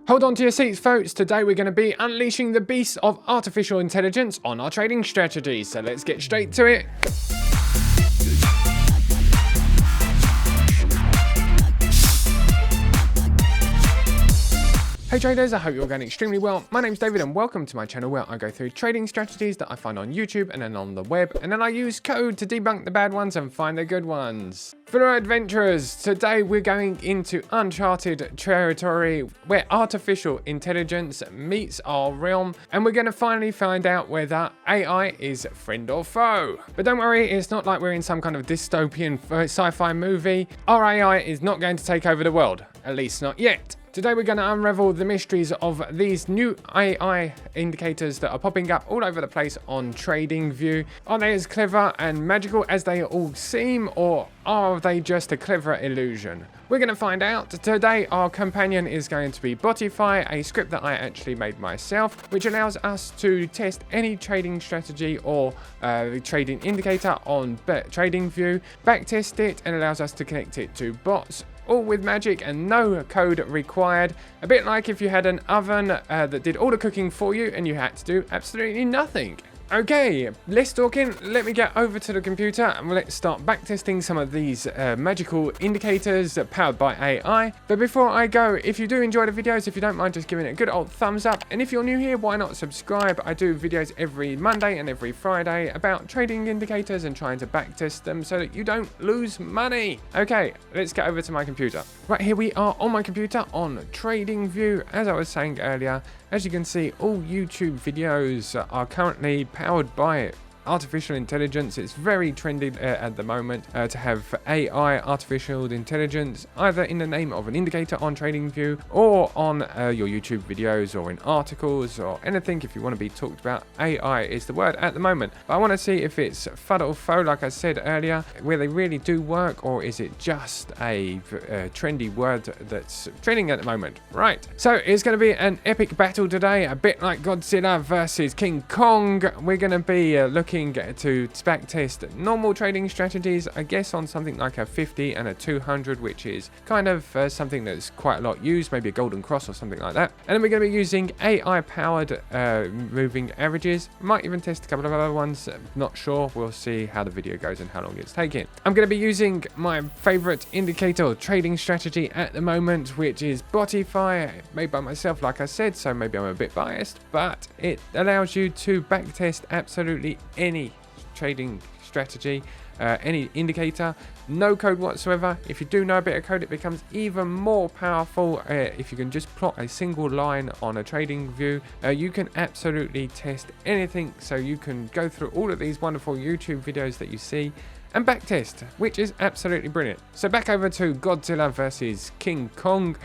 Hold on to your seats, folks. Today we're going to be unleashing the beast of artificial intelligence on our trading strategies. So let's get straight to it. Hey traders, I hope you're going extremely well. My name's David and welcome to my channel where I go through trading strategies that I find on YouTube and then on the web, and then I use code to debunk the bad ones and find the good ones. For our adventurers, today we're going into uncharted territory where artificial intelligence meets our realm, and we're going to finally find out whether AI is friend or foe. But don't worry, it's not like we're in some kind of dystopian sci-fi movie. Our AI is not going to take over the world, at least not yet. Today we're going to unravel the mysteries of these new AI indicators that are popping up all over the place on TradingView. Are they as clever and magical as they all seem, or are they just a clever illusion? We're going to find out. Today our companion is going to be Botify, a script that I actually made myself, which allows us to test any trading strategy or trading indicator on TradingView, backtest it, and allows us to connect it to bots, all with magic and no code required. A bit like if you had an oven that did all the cooking for you and you had to do absolutely nothing. Okay, less talking, let me get over to the computer and let's start backtesting some of these magical indicators powered by AI. But before I go, if you do enjoy the videos, if you don't mind just giving it a good old thumbs up, and if you're new here, why not subscribe? I do videos every Monday and every Friday about trading indicators and trying to backtest them so that you don't lose money. Okay, let's get over to my computer. Right, here we are on my computer on TradingView. As I was saying earlier, as you can see, all YouTube videos are currently powered by artificial intelligence. It's very trendy at the moment to have AI, artificial intelligence, either in the name of an indicator on TradingView or on your YouTube videos or in articles or anything. If you want to be talked about, AI is the word at the moment. But I want to see if it's FUD or foe, like I said earlier, where they really do work, or is it just a trendy word that's trending at the moment. Right, so it's going to be an epic battle today, a bit like Godzilla versus King Kong. We're going to be looking to backtest normal trading strategies, I guess on something like a 50 and a 200, which is kind of something that's quite a lot used, maybe a golden cross or something like that. And then we're going to be using AI powered moving averages. Might even test a couple of other ones, not sure. We'll see how the video goes and how long it's taking. I'm going to be using my favorite indicator or trading strategy at the moment, which is Botify, made by myself, like I said, so maybe I'm a bit biased, but it allows you to backtest absolutely any trading strategy, any indicator, no code whatsoever. If you do know a bit of code, it becomes even more powerful. If you can just plot a single line on a trading view, you can absolutely test anything. So you can go through all of these wonderful YouTube videos that you see and backtest, which is absolutely brilliant. So back over to Godzilla versus King Kong.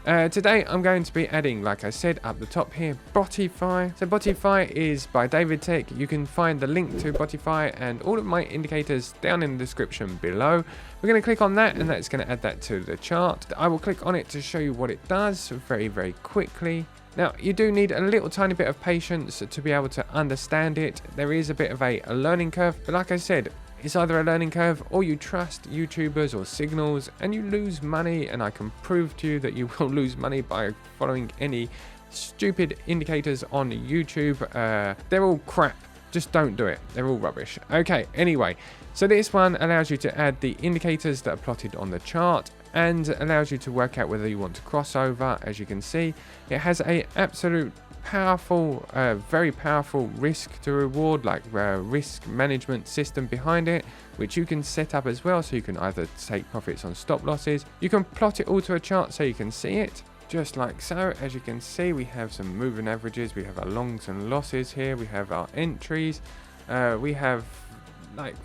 Today I'm going to be adding, like I said up the top here, Botify. So Botify is by David Tech. You can find the link to Botify and all of my indicators down in the description below. We're going to click on that and that's going to add that to the chart. I will click on it to show you what it does very quickly. Now, you do need a little tiny bit of patience to be able to understand it. There is a bit of a learning curve, but like I said, it's either a learning curve or you trust YouTubers or signals and you lose money, and I can prove to you that you will lose money by following any stupid indicators on YouTube. They're all crap. Just don't do it. They're all rubbish. Okay, anyway, so this one allows you to add the indicators that are plotted on the chart and allows you to work out whether you want to cross over. As you can see, it has a absolute powerful, very powerful risk to reward, like risk management system behind it, which you can set up as well. So you can either take profits on stop losses. You can plot it all to a chart so you can see it. Just like so. As you can see, we have some moving averages, we have our longs and losses here, we have our entries, we have like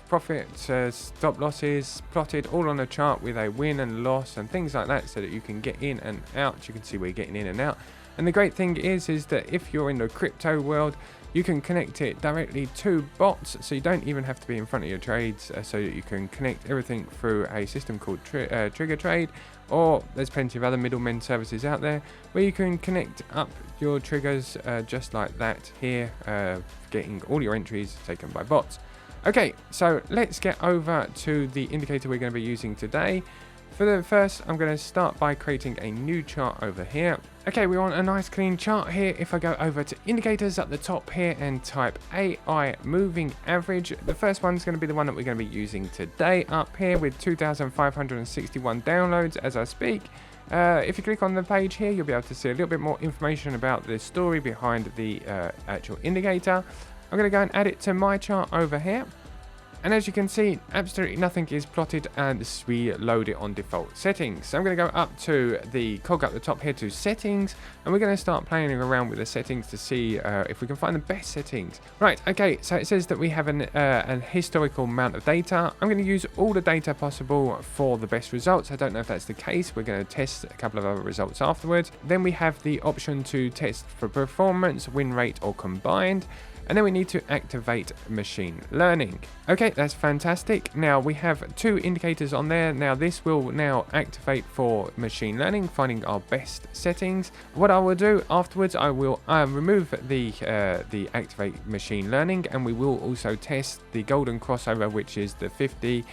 profits, stop losses plotted all on a chart with a win and loss and things like that, so that you can get in and out. You can see we're getting in and out. And the great thing is that if you're in the crypto world, you can connect it directly to bots, so you don't even have to be in front of your trades, so that you can connect everything through a system called Trigger Trade, or there's plenty of other middlemen services out there where you can connect up your triggers just like that here, getting all your entries taken by bots. Okay, so let's get over to the indicator we're going to be using today. For the first, I'm going to start by creating a new chart over here. Okay, we want a nice clean chart here. If I go over to indicators at the top here and type AI moving average, the first one's going to be the one that we're going to be using today up here with 2,561 downloads as I speak. If you click on the page here, you'll be able to see a little bit more information about the story behind the actual indicator. I'm going to go and add it to my chart over here. And as you can see, absolutely nothing is plotted as we load it on default settings. So I'm going to go up to the cog up the top here to settings, and we're going to start playing around with the settings to see if we can find the best settings. Right, okay, so it says that we have an historical amount of data. I'm going to use all the data possible for the best results. I don't know if that's the case. We're going to test a couple of other results afterwards. Then we have the option to test for performance, win rate, or combined. And then we need to activate machine learning. Okay, that's fantastic. Now we have 2 indicators on there. Now this will now activate for machine learning, finding our best settings. What I will do afterwards, I will remove the activate machine learning, and we will also test the golden crossover, which is the 50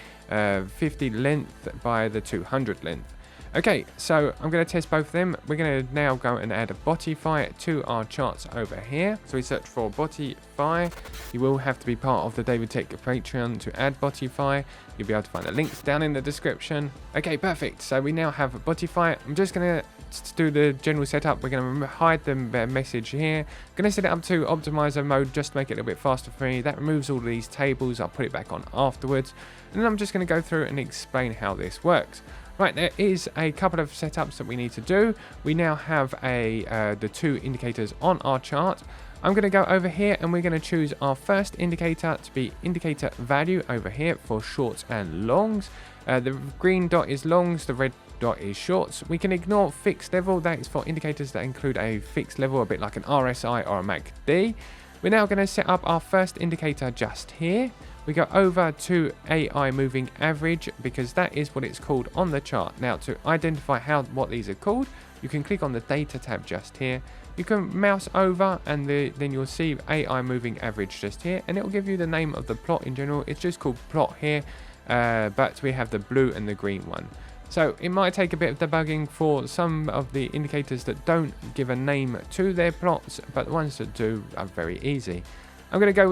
length by the 200 length. Okay, so I'm going to test both of them. We're going to now go and add a Botify to our charts over here. So we search for Botify. You will have to be part of the David Tech Patreon to add Botify. You'll be able to find the links down in the description. Okay, perfect. So we now have Botify. I'm just going to do the general setup. We're going to hide the message here. I'm going to set it up to optimizer mode just to make it a little bit faster for me. That removes all of these tables. I'll put it back on afterwards. And then I'm just going to go through and explain how this works. Right, there is a couple of setups that we need to do. We now have the 2 indicators on our chart. I'm going to go over here and we're going to choose our first indicator to be indicator value over here for shorts and longs. The green dot is longs, the red dot is shorts. We can ignore fixed level. That is for indicators that include a fixed level, a bit like an RSI or a MACD. We're now going to set up our first indicator just here. We go over to AI moving average because that is what it's called on the chart. Now to identify what these are called, you can click on the data tab just here. You can mouse over and then you'll see AI moving average just here, and it will give you the name of the plot in general. It's just called plot here, but we have the blue and the green one. So it might take a bit of debugging for some of the indicators that don't give a name to their plots, but the ones that do are very easy. I'm going to go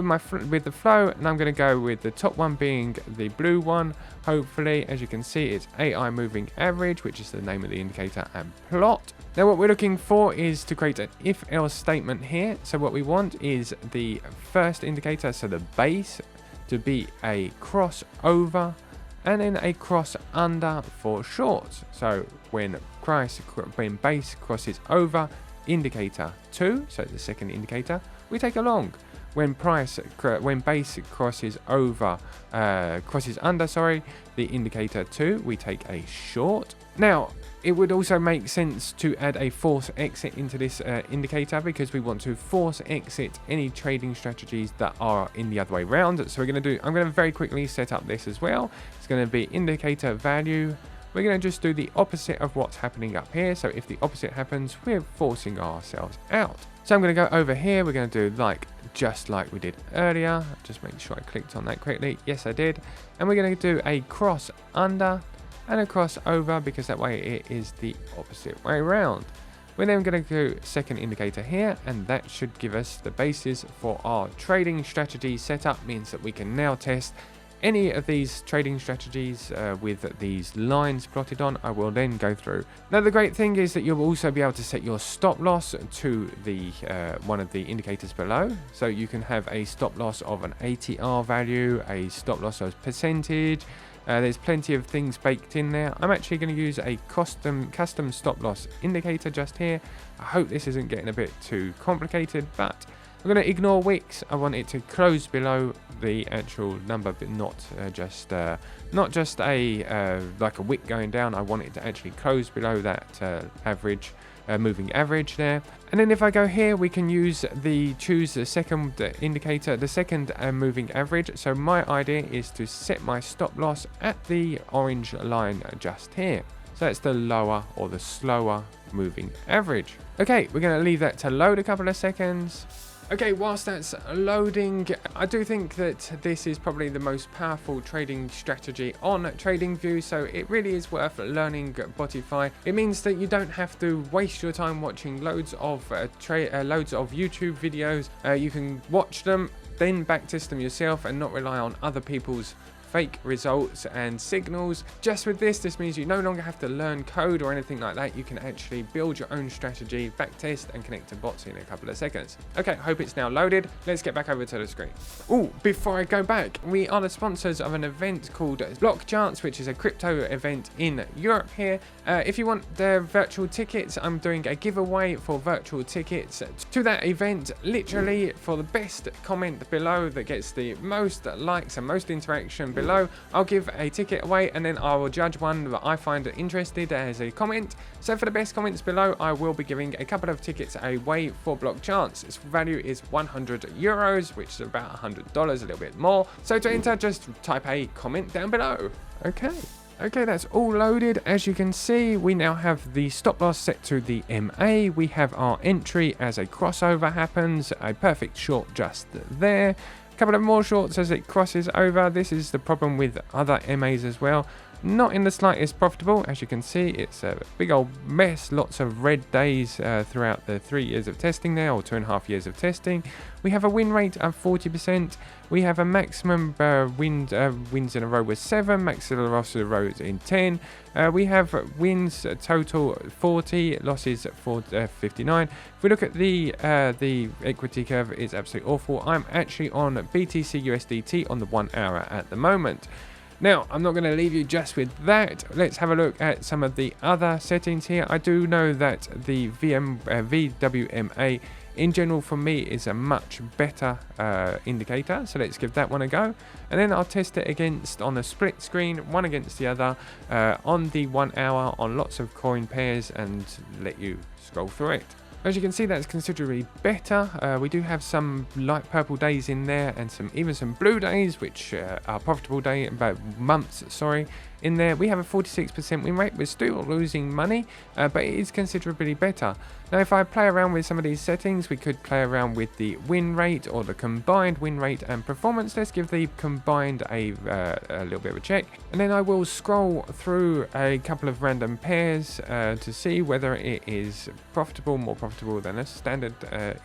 with the flow, and I'm going to go with the top one being the blue one. Hopefully, as you can see, it's AI moving average, which is the name of the indicator, and plot. Now what we're looking for is to create an if-else statement here. So what we want is the first indicator, so the base, to be a crossover, and then a cross under for shorts. So when base crosses over indicator 2, so the second indicator, we take a long. When base crosses under, the indicator 2, we take a short. Now, it would also make sense to add a force exit into this indicator because we want to force exit any trading strategies that are in the other way around. So I'm going to very quickly set up this as well. It's going to be indicator value. We're going to just do the opposite of what's happening up here. So if the opposite happens, we're forcing ourselves out. So I'm going to go over here. We're going to do just like we did earlier. Just make sure I clicked on that correctly. Yes, I did. And we're going to do a cross under and a cross over because that way it is the opposite way around. We're then going to do second indicator here, and that should give us the basis for our trading strategy setup. Means that we can now test any of these trading strategies with these lines plotted on. I will then go through. Now the great thing is that you'll also be able to set your stop loss to the one of the indicators below. So you can have a stop loss of an ATR value, a stop loss of percentage. There's plenty of things baked in there. I'm actually going to use a custom stop loss indicator just here. I hope this isn't getting a bit too complicated, but I'm going to ignore wicks. I want it to close below the actual number, but not just a like a wick going down. I want it to actually close below that average, moving average there. And then if I go here, we can choose the second indicator, the second moving average. So my idea is to set my stop loss at the orange line just here. So that's the lower or the slower moving average. Okay, we're going to leave that to load a couple of seconds. Okay, whilst that's loading, I do think that this is probably the most powerful trading strategy on TradingView, so it really is worth learning Botify. It means that you don't have to waste your time watching loads of YouTube videos. You can watch them, then backtest them yourself and not rely on other people's fake results and signals. Just with this means you no longer have to learn code or anything like that. You can actually build your own strategy, backtest and connect to bots in a couple of seconds. Okay, hope it's now loaded. Let's get back over to the screen. Oh, before I go back, we are the sponsors of an event called Blockchance, which is a crypto event in Europe here. If you want the virtual tickets, I'm doing a giveaway for virtual tickets to that event. Literally, for the best comment below that gets the most likes and most interaction below, I'll give a ticket away, and then I will judge one that I find interested as a comment. So for the best comments below, I will be giving a couple of tickets away for Blockchance. Its value is 100 euros, which is about $100, a little bit more. So to enter, just type a comment down below. Okay, that's all loaded. As you can see, we now have the stop loss set to the MA. We have our entry as a crossover happens, a perfect short just there. A couple of more shorts as it crosses over. This is the problem with other MAs as well. Not in the slightest profitable. As you can see, it's a big old mess. Lots of red days throughout the 3 years of testing there, or 2.5 years of testing. We have a win rate of 40%. We have a maximum wins in a row with 7, maximum loss in a row in 10. We have wins total 40, losses for 59. If we look at the equity curve, it's absolutely awful. I'm actually on BTC USDT on the 1 hour at the moment. Now, I'm not going to leave you just with that. Let's have a look at some of the other settings here. I do know that the VWMA in general for me is a much better indicator. So let's give that one a go. And then I'll test it against on a split screen, one against the other, on the 1 hour on lots of coin pairs, and let you scroll through it. As you can see, that's considerably better. We do have some light purple days in there, and even some blue days, which are profitable months, in there. We have a 46% win rate. We're still losing money, but it is considerably better. Now, if I play around with some of these settings, we could play around with the win rate or the combined win rate and performance. Let's give the combined a little bit of a check. And then I will scroll through a couple of random pairs to see whether it is profitable, more profitable than a standard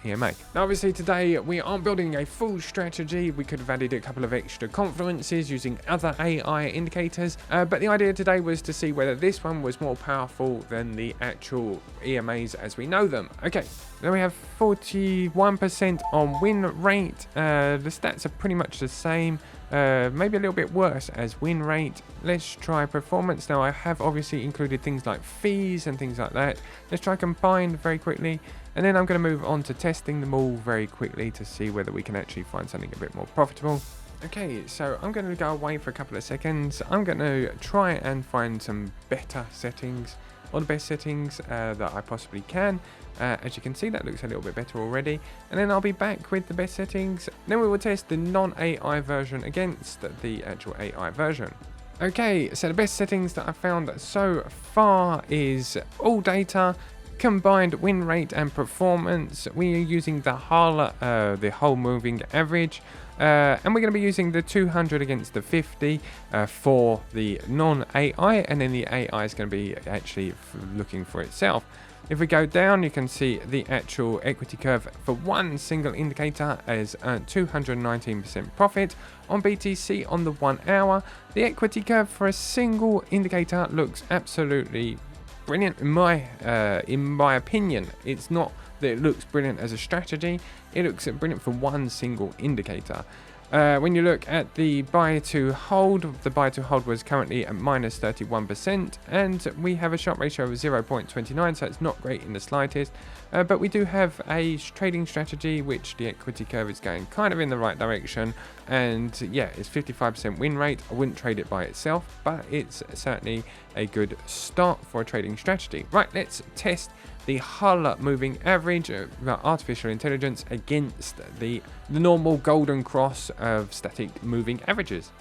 EMA. Now, obviously today we aren't building a full strategy. We could have added a couple of extra confluences using other AI indicators, but the idea today was to see whether this one was more powerful than the actual EMAs as we know them. Okay, then we have 41% on win rate. The stats are pretty much the same, maybe a little bit worse as win rate. Let's try performance. Now, I have obviously included things like fees and things like that. Let's try combined very quickly, and then I'm going to move on to testing them all very quickly to see whether we can actually find something a bit more profitable. Okay, so I'm going to go away for a couple of seconds. I'm going to try and find some better settings, or the best settings that I possibly can. As you can see, that looks a little bit better already. And then I'll be back with the best settings. Then we will test the non-AI version against the actual AI version. Okay, so the best settings that I found so far is all data, combined win rate and performance. We are using the whole moving average. And we're going to be using the 200 against the 50 for the non-AI, and then the AI is going to be actually looking for itself. If we go down, you can see the actual equity curve for one single indicator has earned 219% profit on BTC on the 1 hour. The equity curve for a single indicator looks absolutely brilliant in my opinion. It's not that it looks brilliant as a strategy, it looks brilliant for one single indicator. When you look at the buy to hold, the buy to hold was currently at minus 31%, and we have a Sharpe ratio of 0.29, so it's not great in the slightest. But we do have a trading strategy which the equity curve is going kind of in the right direction, and yeah, it's 55% win rate. I wouldn't trade it by itself, but it's certainly a good start for a trading strategy. Right, let's test the Hull moving average, artificial intelligence, against the normal golden cross of static moving averages.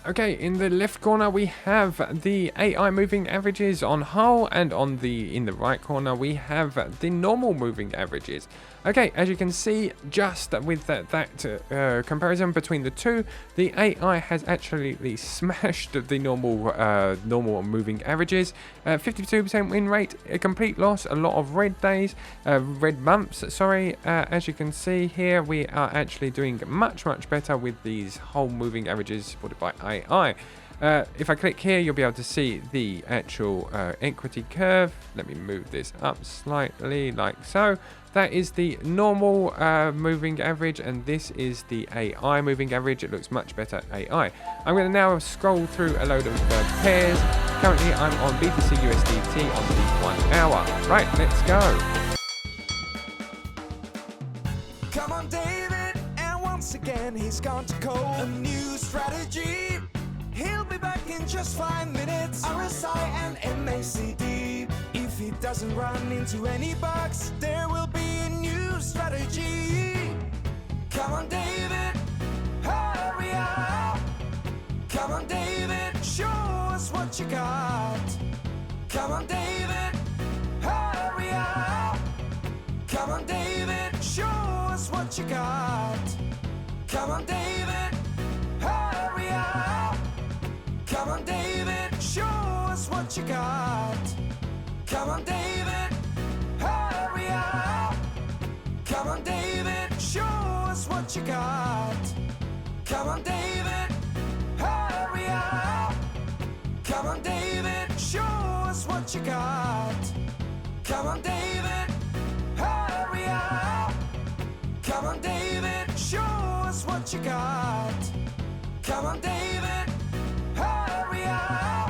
Okay, in the left corner we have the AI moving averages on whole, and in the right corner we have the normal moving averages. Okay, as you can see, just with that comparison between the two, the AI has actually smashed the normal moving averages. 52% win rate, a complete loss, a lot of red days, red months, sorry. As you can see here, we are actually doing much better with these whole moving averages supported by AI. If I click here, you'll be able to see the actual equity curve. Let me move this up slightly like so. That is the normal moving average, and this is the AI moving average. It looks much better AI. I'm going to now scroll through a load of pairs. Currently, I'm on BTC USDT on the 1 hour. Right, let's go. Come on, David, and once again he's gone to code a new strategy. He'll be back in just 5 minutes. RSI and MACD. If he doesn't run into any bugs, there will be a new strategy. Come on, David, hurry up. Come on, David, show us what you got. Come on, David, hurry up. Come on, David, show us what you got. Come on, David, hurry up. Come on, David, show us what you got. Come on, David, hurry up. Come on, David, show us what you got. Come on, David, hurry up. Come on, David, show us what you got. Come on, David, hurry up. Come on, David, show us what you got. Come on, David, hurry up.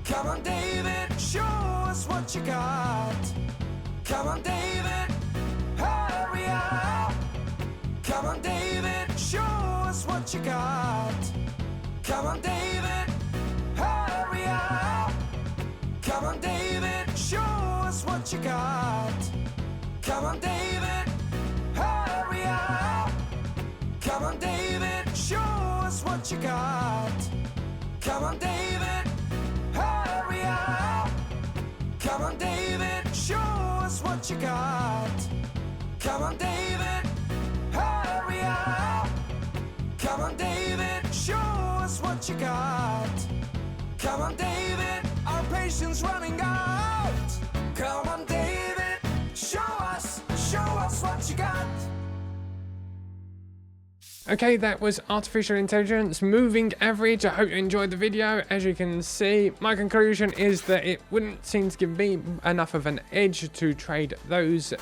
Come on, David, show us what you got. Come on, David, hurry up. Come on, David, show us what you got. Come on, David, hurry up. Come on, David, show us what you got. Come on, David, hurry up. Come on, David, show us what you got. Come on, David, hurry up. Come on, David, show us what you got. Come on, David, hurry up. Come on, David, show us what you got. Come on, David, our patience running out. Come on, David, show us what you got. Okay, that was artificial intelligence moving average. I hope you enjoyed the video. As you can see, my conclusion is that it wouldn't seem to give me enough of an edge to trade those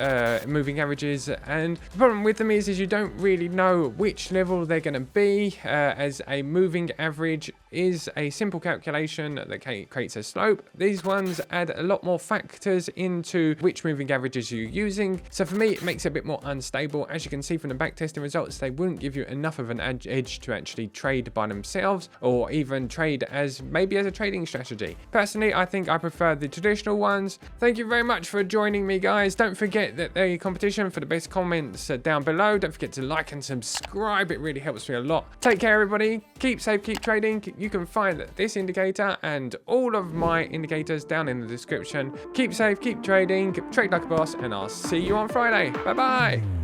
moving averages, and the problem with them is you don't really know which level they're going to be, as a moving average is a simple calculation that creates a slope. These ones add a lot more factors into which moving averages you're using, so for me it makes it a bit more unstable. As you can see from the backtesting results, they wouldn't give you enough of an edge to actually trade by themselves, or even trade as maybe as a trading strategy. Personally, I think I prefer the traditional ones. Thank you very much for joining me, guys. Don't forget that the competition for the best comments are down below. Don't forget to like and subscribe. It really helps me a lot. Take care, everybody. Keep safe, keep trading. You can find this indicator and all of my indicators down in the description. Keep safe, keep trading, trade like a boss, and I'll see you on Friday. Bye bye.